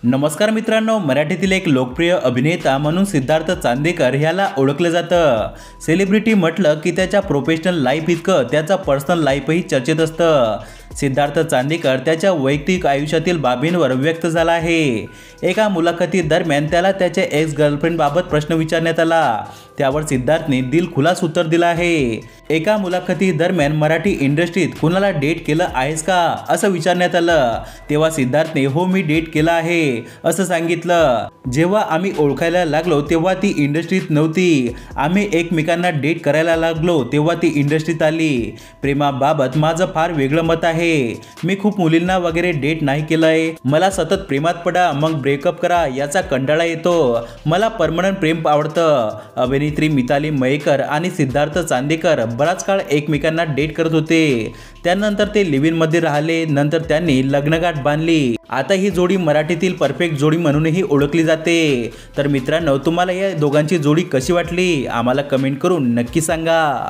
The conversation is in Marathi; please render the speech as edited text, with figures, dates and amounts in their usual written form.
नमस्कार मित्रांनो, मराठीतील एक लोकप्रिय अभिनेता म्हणून सिद्धार्थ चांदेकर ह्याला ओळखलं जातं। सेलिब्रिटी म्हटलं की त्याच्या प्रोफेशनल लाईफ इतकं त्याचा पर्सनल लाईफही चर्चेत असतं। सिद्धार्थ चांदेकर त्याच्या वैयक्तिक आयुष्यातील बाबींवर व्यक्त झाला आहे। एका मुलाखतीदरम्यान त्याला त्याच्या एक्स गर्लफ्रेंडबाबत प्रश्न विचारण्यात आला, त्यावर सिद्धार्थने दिलखुलास उत्तर दिलं आहे। एका मुलाखतीदरम्यान मराठी इंडस्ट्रीत कुणाला डेट केलं आहेस का असं विचारण्यात आलं, तेव्हा सिद्धार्थने हो मी डेट केलं आहे असं सांगितलं। जेव्हा आम्ही ओळखायला लागलो तेव्हा ती इंडस्ट्रीत नव्हती, आम्ही एकमेकांना डेट करायला लागलो तेव्हा ती इंडस्ट्रीत आली। प्रेमाबाबत माझं फार वेगळं मत आहे, मी खूप मुलींना वगैरे डेट नाही केलंय। मला सतत प्रेमात पडा मग ब्रेकअप करा याचा कंटाळा येतो, मला परमनंट प्रेम आवडतं। अभिनेत्री मिताली मयेकर आणि सिद्धार्थ चांदेकर बराच काळ एकमेकांना डेट करत होते, त्यानंतर ते लिव्ह इन मध्ये राहिले, नंतर त्यांनी लग्नगाठ बांधली। आता ही जोडी मराठीतील परफेक्ट जोडी म्हणूनही ओळखली जाते। तर मित्रांनो, तुम्हाला या दोघांची जोडी कशी वाटली आम्हाला कमेंट करून नक्की सांगा।